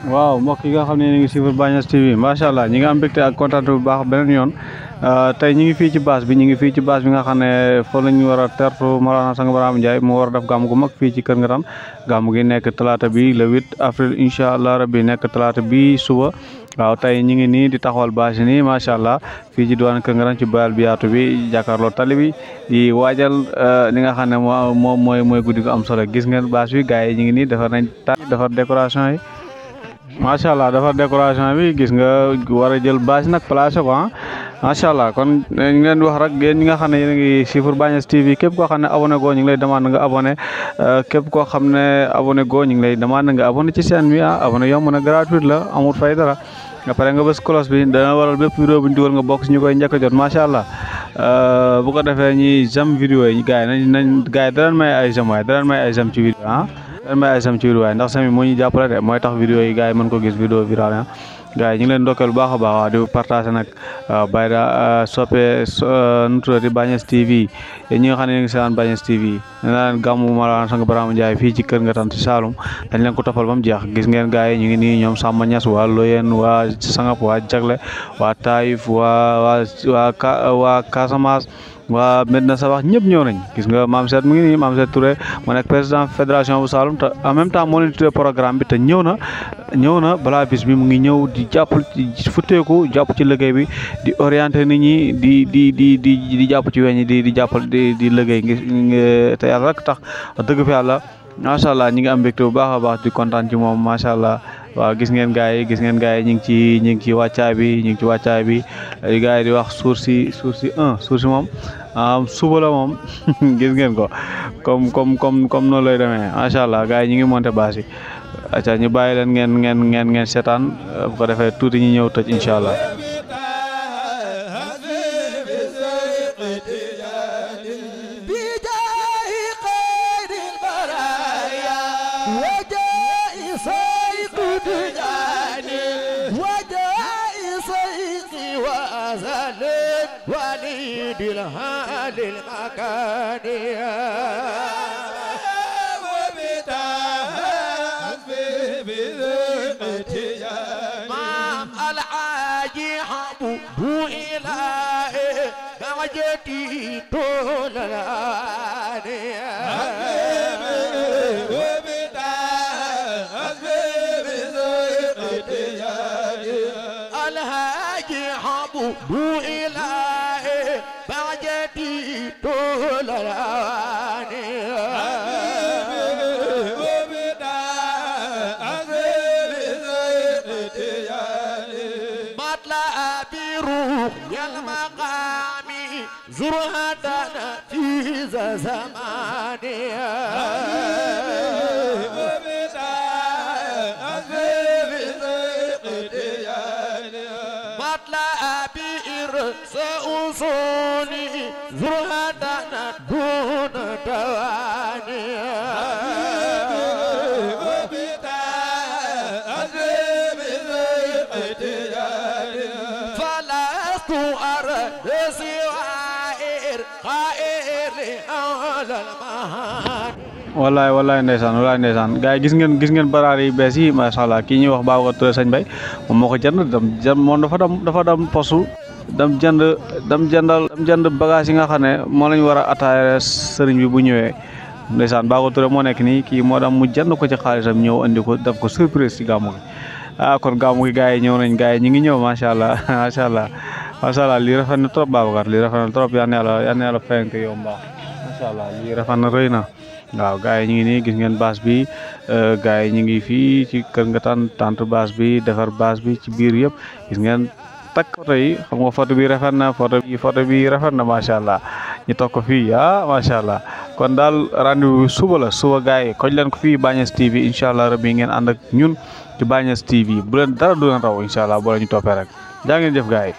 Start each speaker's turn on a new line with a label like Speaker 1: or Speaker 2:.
Speaker 1: waaw mbokk yi nga xam ne ñu ngi suivre Bagnès TV macha allah ñi nga am mbégte ak kontaan bu baax beneen yoon tey ñu ngi fii ci base bi ñu ngi fii ci base bi nga xam ne fa la ñu war a tertu Maolana Sang Barham Ndiaye mu war a def gàmm gu mag fii ci Kër Ngatan gàmm gi nekk talaata bi le 8 avril incha allah rabbi nekk talaata bi suba waaw tey ñu ngi nii di taxawal base yi nii macha allah fii ci diwaan Kër Ngatan ci bayal bi yaatu bi jàkkaarloo tali bi di waajal li nga xam ne moom mooy guddi gu am solo gis ngeen base bi gars yi ñu ngi nii defar décoration yi. macha allah defar décoration bi gis nga war a jël bâche nag placé ko macha allah kon ñu ngi leen di wax rek yéen ñi nga xam ne yéen a ngi suivre Bagnès TV képp koo xam ne abonné goo ñu ngi lay demande nga abonné képp koo xam ne abonné goo ñu ngi lay demande nga abonné ci chaîne bi abonné yomb na gratuite la amul fay dara nga pare nga bës cloche bi dana waral bépp vidéo bu ñu dugal nga bokk si ñu koy njëkk a jot macha allah bu ko defee ñi jam vidéo yi gars yi nañ gars yi danañ may ay jam waaye danañ may ay jam ci vidéo danañ may ay jam ci vidéo waaye ndax sami moo ñu jàppale de mooy tax vidéo yi gars yi mën ko gis vidéo viral gars yi ñu ngi leen ndokkeel bu baax a baax di partage nag bay da soppe nu tuddati Bagnès TV ñi nga xam ne ñu ngi seetaan Bagnès TV nee naa leen gàmmu Maolana Sang Barham Ndiaye fii ci Kër Ngatan ci Saloum dañ leen ko toppal ba mu jeex gis ngeen gars yi ñu ngi nii ñoom Samba Niass waa Loyen waa Sangap waa Jagle waa Taïf waa Casamance waa Medina Sabax ñëpp ñëw nañ gis nga Mame Seet mu ngi nii Mame Seet Touré mu nekk président fédération bu Saloum te en même temps moo leen tuddee programme bi te ñëw na balaa bis bi mu ngi ñëw di jàpp ci futteeku jàpp ci liggéey bi di orienté nit ñi di jàpp ci weñ di jàppal di liggéey te yàlla rek tax dëgg fi yàlla macha allah ñi ngi am mbégte bu baax a baax di kontaan ci moom macha allah waaw gis ngeen gars yi ñu ngi ci wàccaay bi gars yi di wax suur si moom suba la moom gis ngeen ko comme noonu lay demee macha allah gars yi ñu ngi monté bâche yi acca ñu bàyyi leen ngeen seetaan bu ko defee tuuti ñu ñëw tëj incha allah.
Speaker 2: وليد الهال المكانية مام العاجي حبوه إلهي كوجتي طول الآنية الهاجي حبوه إلهي بعجتي طول الآنية مطلع بروح يا المقامي زرهتنا في زمانية سأوصوني زرهتنا دون توانية فلست أرى سوائر خائر على المهان
Speaker 1: wallaay ndeysaan gars yi gis ngeen baraar yi bees yi macha allah kii ñuy wax Babacar Touré Sañ Bay moom moo ko jënd moom dafa dem postu dam jënd bagage yi nga xam ne moo lañ war a attaaya sëriñ bi bu ñëwee ndeysaan Babacar Touré moo nekk nii kii moo dam mu jënd ko ci xaalisam ñëw andi ko def ko surprise ci gàmmu gi kon gàmmu gi gars yi ñëw nañ gars yi ñu ngi ñëw macha allah lii rafet na trop Babacar lii rafet na trop yal na yàlla fenk yow mbaax macha allah lii rafet na rëy na waaw gars yi ñu ngi nii gis ngeen bâche bi gars yi ñu ngi fii ci Kër Ngatan tant bâche bi defar bâche bi ci biir yëpp gis ngeen takk photo yi xam nga photo bi rafet na macha allah ñu toog ko fii macha allah kon daal rendez-vous suba gars yi koñ leen ko fii Bagnès TV incha allah rabbi ngeen ànd ak ñun ci Bagnès TV bu leen dara du leen raw incha allah boo leen ñu toppee rek jaa ngeen jëf gars yi